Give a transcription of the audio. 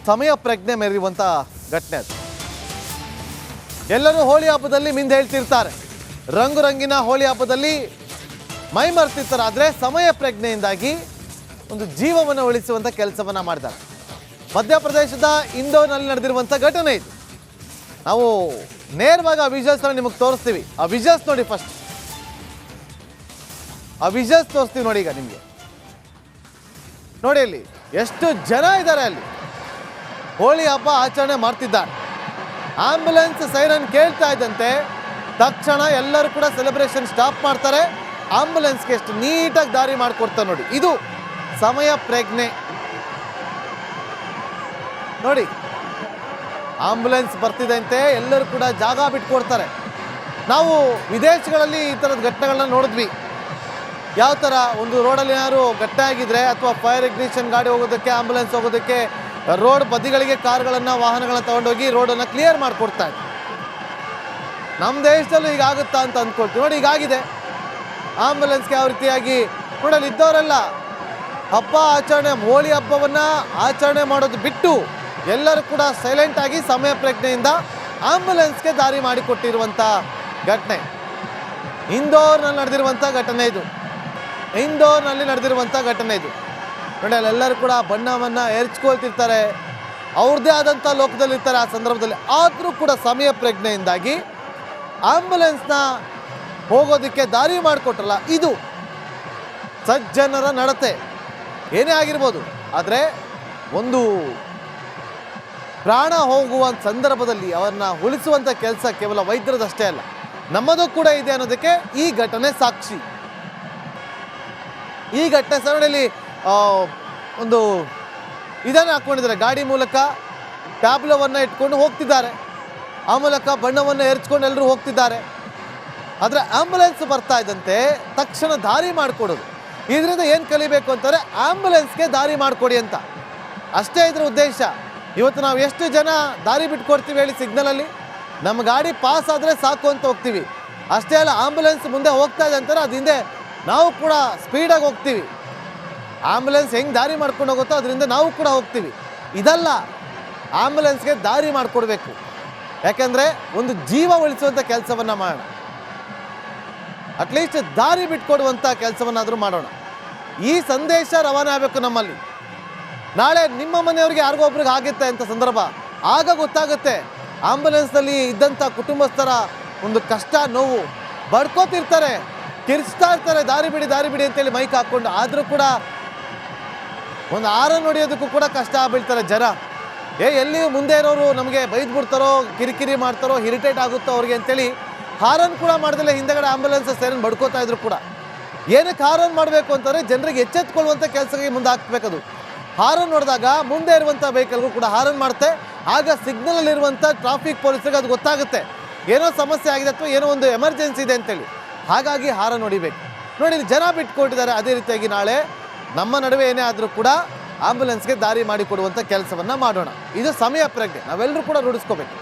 ಸಮಯ ಪ್ರಜ್ಞೆ ಮೆರೆಯುವಂಥ ಘಟನೆ ಅದು. ಎಲ್ಲರೂ ಹೋಳಿ ಹಬ್ಬದಲ್ಲಿ ಮಿಂದು ಹೇಳ್ತಿರ್ತಾರೆ, ರಂಗು ರಂಗಿನ ಹೋಳಿ ಹಬ್ಬದಲ್ಲಿ ಮೈ ಮರ್ತಿರ್ತಾರೆ. ಆದರೆ ಸಮಯ ಪ್ರಜ್ಞೆಯಿಂದಾಗಿ ಒಂದು ಜೀವವನ್ನು ಉಳಿಸುವಂಥ ಕೆಲಸವನ್ನು ಮಾಡಿದ್ದಾರೆ. ಮಧ್ಯಪ್ರದೇಶದ ಇಂದೋರ್ನಲ್ಲಿ ನಡೆದಿರುವಂಥ ಘಟನೆ ಇದು. ನಾವು ನೇರವಾಗಿ ಆ ವಿಜುವಲ್ಸ್ನ ನಿಮಗೆ ತೋರಿಸ್ತೀವಿ. ಆ ವಿಜುವಲ್ಸ್ ನೋಡಿ, ಫಸ್ಟ್ ಆ ವಿಜುವಲ್ಸ್ ತೋರಿಸ್ತೀವಿ ನೋಡಿ. ಈಗ ನಿಮಗೆ ನೋಡಿ ಅಲ್ಲಿ ಎಷ್ಟು ಜನ ಇದ್ದಾರೆ. ಅಲ್ಲಿ ಹೋಳಿ ಹಬ್ಬ ಆಚರಣೆ ಮಾಡ್ತಿದ್ದಾರೆ. ಆಂಬ್ಯುಲೆನ್ಸ್ ಸೈರನ್ ಕೇಳ್ತಾ ಇದ್ದಂತೆ ತಕ್ಷಣ ಎಲ್ಲರೂ ಕೂಡ ಸೆಲೆಬ್ರೇಷನ್ ಸ್ಟಾಪ್ ಮಾಡ್ತಾರೆ. ಆಂಬ್ಯುಲೆನ್ಸ್ಗೆ ಎಷ್ಟು ನೀಟಾಗಿ ದಾರಿ ಮಾಡಿಕೊಡ್ತಾರೆ ನೋಡಿ. ಇದು ಸಮಯ ಪ್ರಜ್ಞೆ ನೋಡಿ. ಆಂಬ್ಯುಲೆನ್ಸ್ ಬರ್ತಿದೆ ಅಂತೆ, ಎಲ್ಲರೂ ಕೂಡ ಜಾಗ ಬಿಟ್ಕೊಡ್ತಾರೆ. ನಾವು ವಿದೇಶಗಳಲ್ಲಿ ಈ ಥರದ ಘಟನೆಗಳನ್ನ ನೋಡಿದ್ವಿ. ಯಾವ ಥರ ಒಂದು ರೋಡಲ್ಲಿ ಏನಾದ್ರು ಘಟನೆ ಆಗಿದ್ರೆ ಅಥವಾ ಫೈರ್ ಇಗ್ನಿಷನ್ ಗಾಡಿ ಹೋಗೋದಕ್ಕೆ, ಆಂಬ್ಯುಲೆನ್ಸ್ ಹೋಗೋದಕ್ಕೆ ರೋಡ್ ಬದಿಗಳಿಗೆ ಕಾರುಗಳನ್ನು, ವಾಹನಗಳನ್ನ ತಗೊಂಡೋಗಿ ರೋಡನ್ನು ಕ್ಲಿಯರ್ ಮಾಡಿಕೊಡ್ತಾ ಇದ್ರು. ನಮ್ಮ ದೇಶದಲ್ಲೂ ಹೀಗಾಗುತ್ತಾ ಅಂತ ಅಂದ್ಕೊಳ್ತೀವಿ. ನೋಡಿ, ಹೀಗಾಗಿದೆ. ಆಂಬ್ಯುಲೆನ್ಸ್ಗೆ ಯಾವ ರೀತಿಯಾಗಿ ನೋಡಲ್ಲಿ ಇದ್ದವರೆಲ್ಲ ಹಬ್ಬ ಆಚರಣೆ, ಹೋಳಿ ಹಬ್ಬವನ್ನು ಆಚರಣೆ ಮಾಡೋದು ಬಿಟ್ಟು ಎಲ್ಲರೂ ಕೂಡ ಸೈಲೆಂಟ್ ಆಗಿ ಸಮಯ ಪ್ರಜ್ಞೆಯಿಂದ ಆಂಬ್ಯುಲೆನ್ಸ್ಗೆ ದಾರಿ ಮಾಡಿಕೊಟ್ಟಿರುವಂಥ ಘಟನೆ ಇಂದೋರ್ನಲ್ಲಿ ನಡೆದಿರುವಂಥ ಘಟನೆ ಇದು. ಇಂದೋರ್ನಲ್ಲಿ ನಡೆದಿರುವಂಥ ಘಟನೆ ಇದು ನೋಡಿ. ಅಲ್ಲೆಲ್ಲರೂ ಕೂಡ ಬಣ್ಣವನ್ನು ಎರಚ್ಕೊಳ್ತಿರ್ತಾರೆ, ಅವ್ರದ್ದೇ ಆದಂಥ ಲೋಕದಲ್ಲಿರ್ತಾರೆ ಆ ಸಂದರ್ಭದಲ್ಲಿ. ಆದರೂ ಕೂಡ ಸಮಯ ಪ್ರಜ್ಞೆಯಿಂದಾಗಿ ಆಂಬ್ಯುಲೆನ್ಸ್ನ ಹೋಗೋದಕ್ಕೆ ದಾರಿ ಮಾಡಿಕೊಟ್ರಲ್ಲ, ಇದು ಸಜ್ಜನರ ನಡತೆ. ಏನೇ ಆಗಿರ್ಬೋದು, ಆದರೆ ಒಂದು ಪ್ರಾಣ ಹೋಗುವ ಸಂದರ್ಭದಲ್ಲಿ ಅವರನ್ನ ಉಳಿಸುವಂಥ ಕೆಲಸ ಕೇವಲ ವೈದ್ಯರದಷ್ಟೇ ಅಲ್ಲ, ನಮ್ಮದು ಕೂಡ ಇದೆ ಅನ್ನೋದಕ್ಕೆ ಈ ಘಟನೆ ಸಾಕ್ಷಿ. ಈ ಘಟನೆ ಸರಣಿಯಲ್ಲಿ ಒಂದು ಇದನ್ನು ಹಾಕ್ಕೊಂಡಿದ್ದಾರೆ, ಗಾಡಿ ಮೂಲಕ ಟ್ಯಾಬ್ಲೋವನ್ನು ಇಟ್ಕೊಂಡು ಹೋಗ್ತಿದ್ದಾರೆ. ಆ ಮೂಲಕ ಬಣ್ಣವನ್ನು ಎರಚ್ಕೊಂಡು ಎಲ್ಲರೂ ಹೋಗ್ತಿದ್ದಾರೆ. ಆದರೆ ಆಂಬ್ಯುಲೆನ್ಸ್ ಬರ್ತಾ ಇದ್ದಂತೆ ತಕ್ಷಣ ದಾರಿ ಮಾಡಿಕೊಡೋದು. ಇದರಿಂದ ಏನು ಕಲಿಬೇಕು ಅಂತಾರೆ, ಆಂಬ್ಯುಲೆನ್ಸ್ಗೆ ದಾರಿ ಮಾಡಿಕೊಡಿ ಅಂತ. ಅಷ್ಟೇ ಇದರ ಉದ್ದೇಶ. ಇವತ್ತು ನಾವು ಎಷ್ಟು ಜನ ದಾರಿ ಬಿಟ್ಕೊಡ್ತೀವಿ ಹೇಳಿ ಸಿಗ್ನಲಲ್ಲಿ? ನಮ್ಮ ಗಾಡಿ ಪಾಸ್ ಆದರೆ ಸಾಕು ಅಂತ ಹೋಗ್ತೀವಿ. ಅಷ್ಟೇ ಅಲ್ಲ, ಆಂಬ್ಯುಲೆನ್ಸ್ ಮುಂದೆ ಹೋಗ್ತಾ ಇದೆ ಅಂತಾರೆ, ಅದು ಹಿಂದೆ ನಾವು ಕೂಡ ಸ್ಪೀಡಾಗಿ ಹೋಗ್ತೀವಿ. ಆಂಬ್ಯುಲೆನ್ಸ್ ಹೆಂಗೆ ದಾರಿ ಮಾಡ್ಕೊಂಡು ಹೋಗುತ್ತೋ ಅದರಿಂದ ನಾವು ಕೂಡ ಹೋಗ್ತೀವಿ. ಇದಲ್ಲ, ಆಂಬ್ಯುಲೆನ್ಸ್ಗೆ ದಾರಿ ಮಾಡಿಕೊಡ್ಬೇಕು. ಯಾಕೆಂದರೆ ಒಂದು ಜೀವ ಉಳಿಸುವಂಥ ಕೆಲಸವನ್ನು ಮಾಡೋಣ. ಅಟ್ಲೀಸ್ಟ್ ದಾರಿ ಬಿಟ್ಕೊಡುವಂಥ ಕೆಲಸವನ್ನಾದರೂ ಮಾಡೋಣ. ಈ ಸಂದೇಶ ರವಾನೆ ಆಗಬೇಕು ನಮ್ಮಲ್ಲಿ. ನಾಳೆ ನಿಮ್ಮ ಮನೆಯವ್ರಿಗೆ ಯಾರಿಗೋ ಒಬ್ರಿಗೆ ಆಗುತ್ತೆ ಅಂತ ಸಂದರ್ಭ ಆಗ ಗೊತ್ತಾಗುತ್ತೆ. ಆಂಬ್ಯುಲೆನ್ಸ್ನಲ್ಲಿ ಇದ್ದಂಥ ಕುಟುಂಬಸ್ಥರ ಒಂದು ಕಷ್ಟ, ನೋವು ಬಡ್ಕೋತಿರ್ತಾರೆ, ಕಿರ್ಚ್ತಾ ಇರ್ತಾರೆ, ದಾರಿ ಬಿಡಿ ಅಂತೇಳಿ ಮೈಕ್ ಹಾಕ್ಕೊಂಡು. ಆದರೂ ಕೂಡ ಒಂದು ಹಾರನ್ ಹೊಡಿಯೋದಕ್ಕೂ ಕೂಡ ಕಷ್ಟ ಆಗ್ಬಿಡ್ತಾರೆ ಜನ. ಎಲ್ಲಿ ಮುಂದೆ ಇರೋರು ನಮಗೆ ಬೈದ್ಬಿಡ್ತಾರೋ, ಕಿರಿಕಿರಿ ಮಾಡ್ತಾರೋ, ಇರಿಟೇಟ್ ಆಗುತ್ತೋ ಅವ್ರಿಗೆ ಅಂತೇಳಿ ಹಾರನ್ ಕೂಡ ಮಾಡ್ದಲೇ ಹಿಂದೆಗಡೆ ಆಂಬ್ಯುಲೆನ್ಸ್ ಸೇರನ್ನು ಬಡ್ಕೋತಾ ಇದ್ರು ಕೂಡ. ಏನಕ್ಕೆ ಹಾರನ್ ಮಾಡಬೇಕು ಅಂತಂದರೆ ಜನರಿಗೆ ಎಚ್ಚೆತ್ಕೊಳ್ಳುವಂಥ ಕೆಲಸಕ್ಕೆ ಮುಂದೆ ಹಾಕ್ಬೇಕದು. ಹಾರನ್ ನೋಡಿದಾಗ ಮುಂದೆ ಇರುವಂಥ ವೆಹಿಕಲ್ಗೂ ಕೂಡ ಹಾರನ್ ಮಾಡುತ್ತೆ. ಆಗ ಸಿಗ್ನಲಲ್ಲಿರುವಂಥ ಟ್ರಾಫಿಕ್ ಪೊಲೀಸರಿಗೆ ಅದು ಗೊತ್ತಾಗುತ್ತೆ, ಏನೋ ಸಮಸ್ಯೆ ಆಗಿದೆ ಅಥವಾ ಏನೋ ಒಂದು ಎಮರ್ಜೆನ್ಸಿ ಇದೆ ಅಂತೇಳಿ. ಹಾಗಾಗಿ ಹಾರನ್ ಹೊಡಿಬೇಕು ನೋಡಿ. ಜನ ಬಿಟ್ಕೊಟ್ಟಿದ್ದಾರೆ. ಅದೇ ರೀತಿಯಾಗಿ ನಾಳೆ ನಮ್ಮ ನಡುವೆ ಏನೇ ಆದರೂ ಕೂಡ ಆಂಬ್ಯುಲೆನ್ಸ್ಗೆ ದಾರಿ ಮಾಡಿಕೊಡುವಂಥ ಕೆಲಸವನ್ನು ಮಾಡೋಣ. ಇದು ಸಮಯ ಪ್ರಜ್ಞೆ ನಾವೆಲ್ಲರೂ ಕೂಡ ರೂಢಿಸ್ಕೋಬೇಕು.